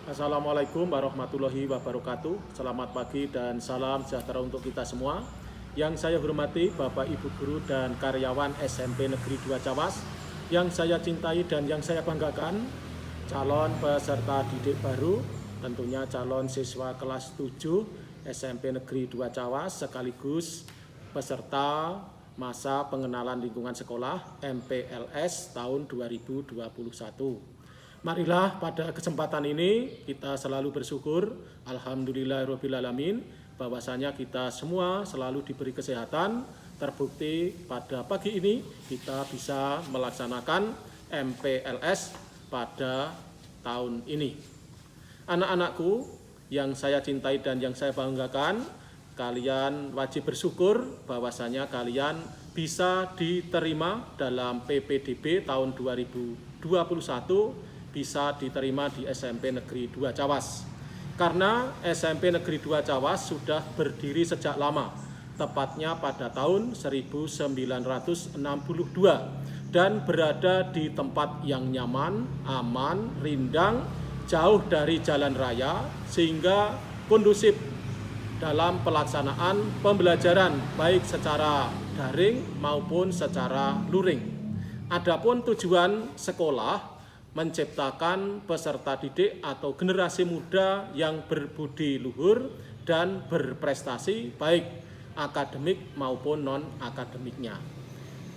Assalamualaikum warahmatullahi wabarakatuh. Selamat pagi dan salam sejahtera untuk kita semua. Yang saya hormati Bapak Ibu Guru dan karyawan SMP Negeri 2 Cawas, yang saya cintai dan yang saya banggakan, calon peserta didik baru, tentunya calon siswa kelas 7 SMP Negeri 2 Cawas sekaligus peserta masa pengenalan lingkungan sekolah MPLS tahun 2021. Marilah pada kesempatan ini kita selalu bersyukur, alhamdulillahirrahmanirrahim, bahwasanya kita semua selalu diberi kesehatan. Terbukti pada pagi ini kita bisa melaksanakan MPLS pada tahun ini. Anak-anakku yang saya cintai dan yang saya banggakan, kalian wajib bersyukur bahwasanya kalian bisa diterima dalam PPDB tahun 2021, bisa diterima di SMP Negeri 2 Cawas. Karena SMP Negeri 2 Cawas sudah berdiri sejak lama, tepatnya pada tahun 1962, dan berada di tempat yang nyaman, aman, rindang, jauh dari jalan raya, sehingga kondusif dalam pelaksanaan pembelajaran baik secara daring maupun secara luring. Adapun tujuan sekolah menciptakan peserta didik atau generasi muda yang berbudi luhur dan berprestasi baik akademik maupun non-akademiknya.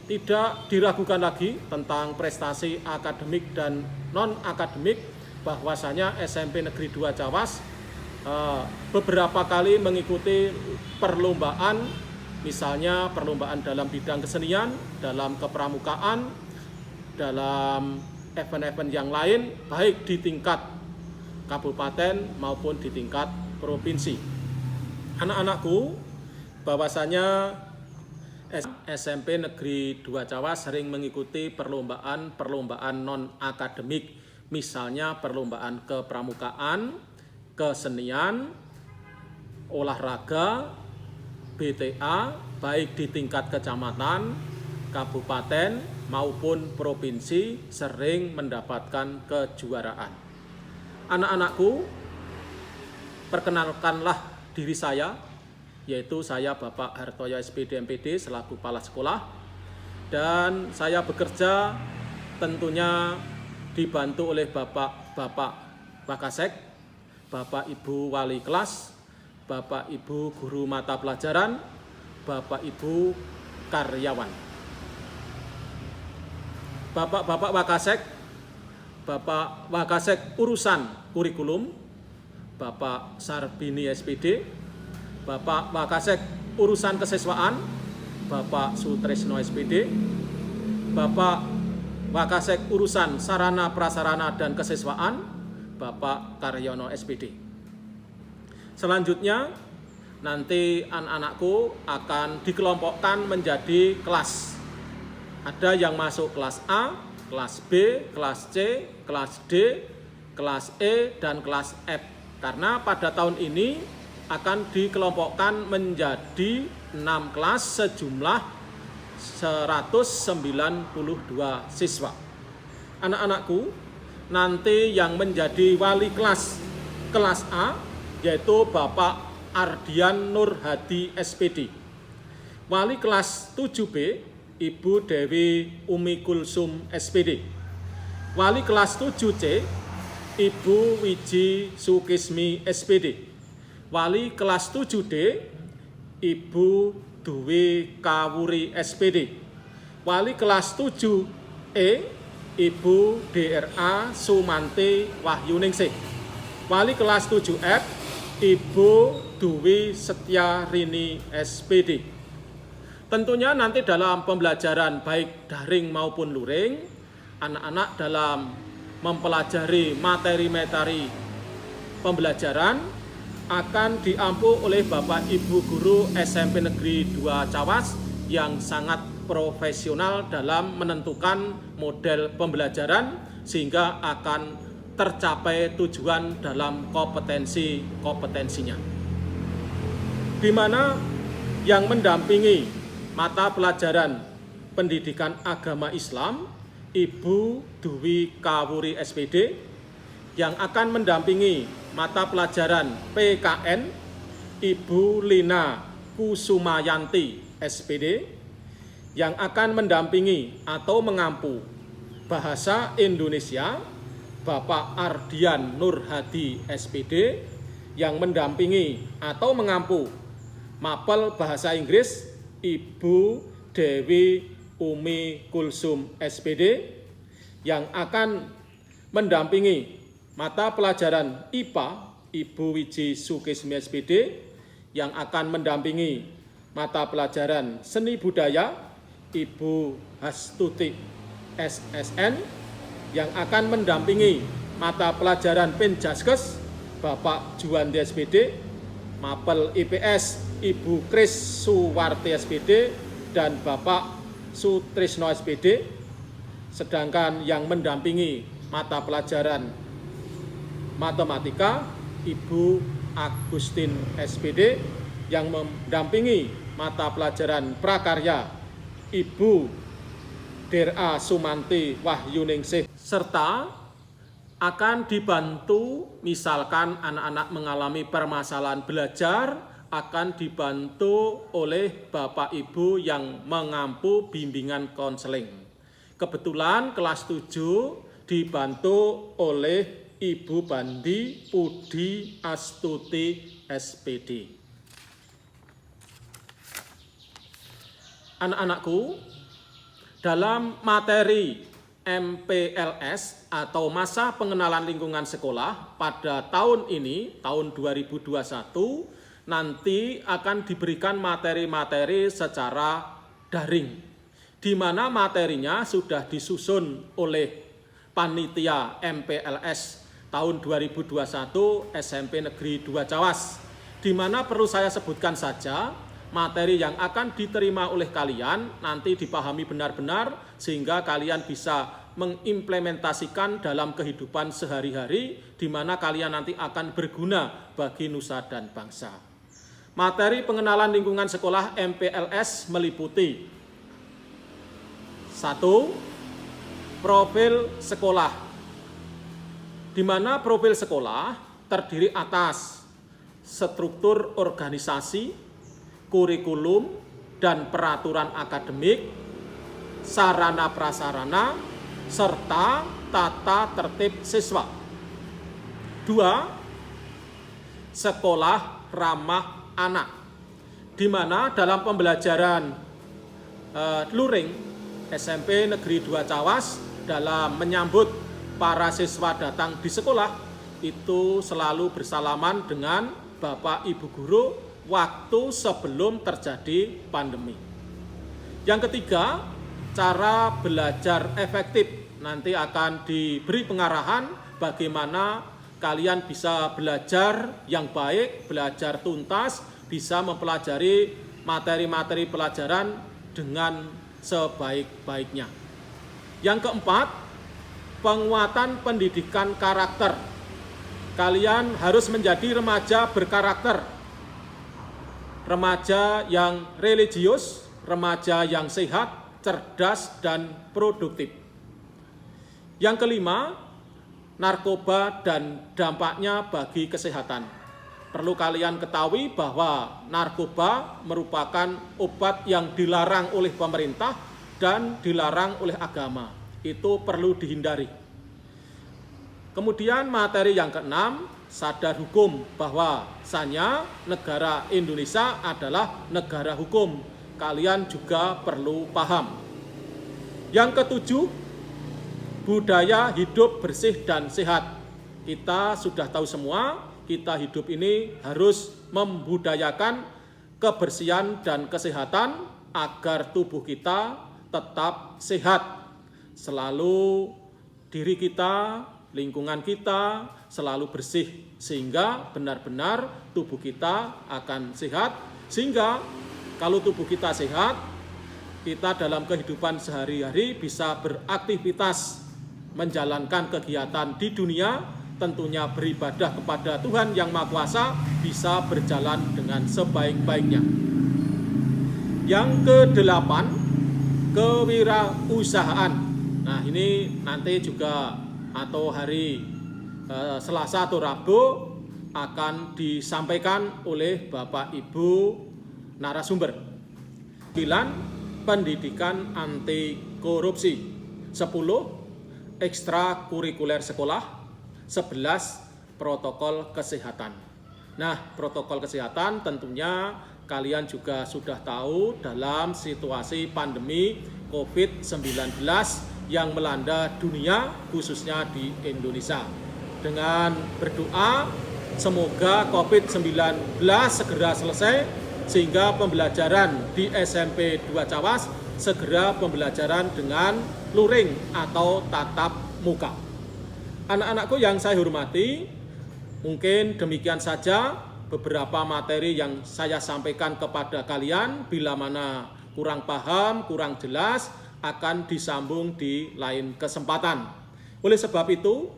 Tidak diragukan lagi tentang prestasi akademik dan non-akademik, bahwasanya SMP Negeri 2 Cawas beberapa kali mengikuti perlombaan, misalnya perlombaan dalam bidang kesenian, dalam kepramukaan, dalam event-event yang lain, baik di tingkat kabupaten maupun di tingkat provinsi. Anak-anakku, bahwasanya SMP Negeri 2 Cawas sering mengikuti perlombaan non-akademik, misalnya perlombaan kepramukaan, kesenian, olahraga, BTA, baik di tingkat kecamatan, kabupaten maupun provinsi, sering mendapatkan kejuaraan. Anak-anakku, perkenalkanlah diri saya, yaitu saya Bapak Hartoyo SPD MPD selaku Kepala Sekolah, dan saya bekerja tentunya dibantu oleh Bapak Wakasek, Bapak Ibu Wali Kelas, Bapak Ibu Guru Mata Pelajaran, Bapak Ibu Karyawan. Bapak Wakasek urusan kurikulum, Bapak Sarbini SPD, Bapak Wakasek urusan kesiswaan, Bapak Sutresno SPD, Bapak Wakasek urusan sarana prasarana dan kesiswaan, Bapak Karyono SPD. Selanjutnya nanti anak-anakku akan dikelompokkan menjadi kelas. Ada yang masuk kelas A, kelas B, kelas C, kelas D, kelas E, dan kelas F. Karena pada tahun ini akan dikelompokkan menjadi 6 kelas sejumlah 192 siswa. Anak-anakku, nanti yang menjadi wali kelas A yaitu Bapak Ardian Nur Hadi SPD. Wali kelas 7B Ibu Dewi Umi Kulsum SPD. Wali kelas 7C Ibu Wiji Sukismi SPD. Wali kelas 7D Ibu Dwi Kawuri SPD. Wali kelas 7E Ibu DRA Sumante Wahyuningsih. Wali kelas 7F Ibu Dwi Setiarini SPD. Tentunya nanti dalam pembelajaran baik daring maupun luring, anak-anak dalam mempelajari materi-materi pembelajaran akan diampu oleh Bapak Ibu Guru SMP Negeri 2 Cawas yang sangat profesional dalam menentukan model pembelajaran sehingga akan tercapai tujuan dalam kompetensinya. Di mana yang mendampingi mata pelajaran pendidikan agama Islam Ibu Dwi Kawuri SPD, yang akan mendampingi mata pelajaran PKN Ibu Lina Kusumayanti SPD, yang akan mendampingi atau mengampu Bahasa Indonesia Bapak Ardian Nurhadi SPD, yang mendampingi atau mengampu Mapel Bahasa Inggris Ibu Dewi Umi Kulsum SPD, yang akan mendampingi mata pelajaran IPA Ibu Wiji Sukismi SPD, yang akan mendampingi mata pelajaran Seni Budaya Ibu Hastuti SSN, yang akan mendampingi mata pelajaran Penjaskes Bapak Juwandi SPD, Mapel IPS Ibu Kris Suwarti SPD dan Bapak Sutrisno SPD, sedangkan yang mendampingi mata pelajaran Matematika Ibu Agustin SPD, yang mendampingi mata pelajaran Prakarya Ibu Dera Sumanti Wahyuningsih, serta akan dibantu misalkan anak-anak mengalami permasalahan belajar, akan dibantu oleh Bapak Ibu yang mengampu bimbingan konseling. Kebetulan kelas 7 dibantu oleh Ibu Bandi Pudi Astuti SPD. Anak-anakku, dalam materi MPLS atau masa pengenalan lingkungan sekolah pada tahun ini, tahun 2021, nanti akan diberikan materi-materi secara daring, di mana materinya sudah disusun oleh panitia MPLS tahun 2021 SMP Negeri 2 Cawas, di mana perlu saya sebutkan saja materi yang akan diterima oleh kalian nanti dipahami benar-benar sehingga kalian bisa mengimplementasikan dalam kehidupan sehari-hari, di mana kalian nanti akan berguna bagi nusa dan bangsa. Materi pengenalan lingkungan sekolah MPLS meliputi 1. Profil sekolah, di mana profil sekolah terdiri atas struktur organisasi, kurikulum dan peraturan akademik, sarana prasarana, serta tata tertib siswa. 2. Sekolah ramah anak, di mana dalam pembelajaran luring SMP Negeri 2 Cawas dalam menyambut para siswa datang di sekolah itu selalu bersalaman dengan Bapak Ibu Guru waktu sebelum terjadi pandemi. Yang ketiga, cara belajar efektif. Nanti akan diberi pengarahan bagaimana kalian bisa belajar yang baik, belajar tuntas, bisa mempelajari materi-materi pelajaran dengan sebaik-baiknya. Yang keempat, penguatan pendidikan karakter. Kalian harus menjadi remaja berkarakter, remaja yang religius, remaja yang sehat, cerdas, dan produktif. Yang kelima, narkoba dan dampaknya bagi kesehatan. Perlu kalian ketahui bahwa narkoba merupakan obat yang dilarang oleh pemerintah dan dilarang oleh agama. Itu perlu dihindari. Kemudian materi yang keenam, sadar hukum, bahwasanya negara Indonesia adalah negara hukum. Kalian juga perlu paham. Yang ketujuh, budaya hidup bersih dan sehat. Kita sudah tahu semua, kita hidup ini harus membudayakan kebersihan dan kesehatan agar tubuh kita tetap sehat. Selalu diri kita, lingkungan kita selalu bersih, sehingga benar-benar tubuh kita akan sehat. Sehingga kalau tubuh kita sehat, kita dalam kehidupan sehari-hari bisa beraktivitas, menjalankan kegiatan di dunia, tentunya beribadah kepada Tuhan Yang Maha Kuasa, bisa berjalan dengan sebaik-baiknya. Yang kedelapan, kewirausahaan. Nah, ini nanti juga atau hari Selasa atau Rabu akan disampaikan oleh Bapak Ibu narasumber. 9. Pendidikan anti korupsi. 10. Ekstrakurikuler sekolah. 11. Protokol kesehatan. Nah, protokol kesehatan tentunya kalian juga sudah tahu dalam situasi pandemi COVID-19 yang melanda dunia, khususnya di Indonesia. Dengan berdoa, semoga COVID-19 segera selesai, sehingga pembelajaran di SMP 2 Cawas segera pembelajaran dengan luring atau tatap muka. Anak-anakku yang saya hormati, mungkin demikian saja beberapa materi yang saya sampaikan kepada kalian. Bila mana kurang paham, kurang jelas, akan disambung di lain kesempatan. Oleh sebab itu,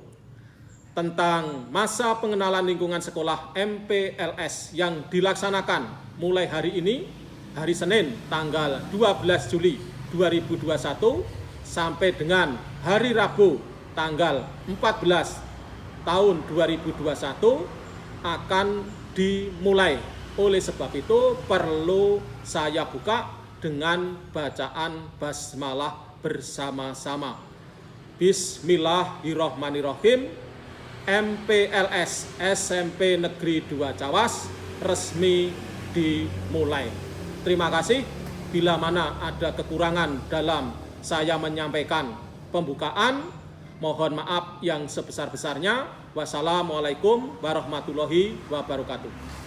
tentang masa pengenalan lingkungan sekolah MPLS yang dilaksanakan mulai hari ini, hari Senin tanggal 12 Juli 2021 sampai dengan hari Rabu tanggal 14 tahun 2021 akan dimulai. Oleh sebab itu perlu saya buka dengan bacaan basmalah bersama-sama. Bismillahirrahmanirrahim. MPLS SMP Negeri 2 Cawas resmi dimulai. Terima kasih. Bila mana ada kekurangan dalam saya menyampaikan pembukaan, mohon maaf yang sebesar-besarnya. Wassalamualaikum warahmatullahi wabarakatuh.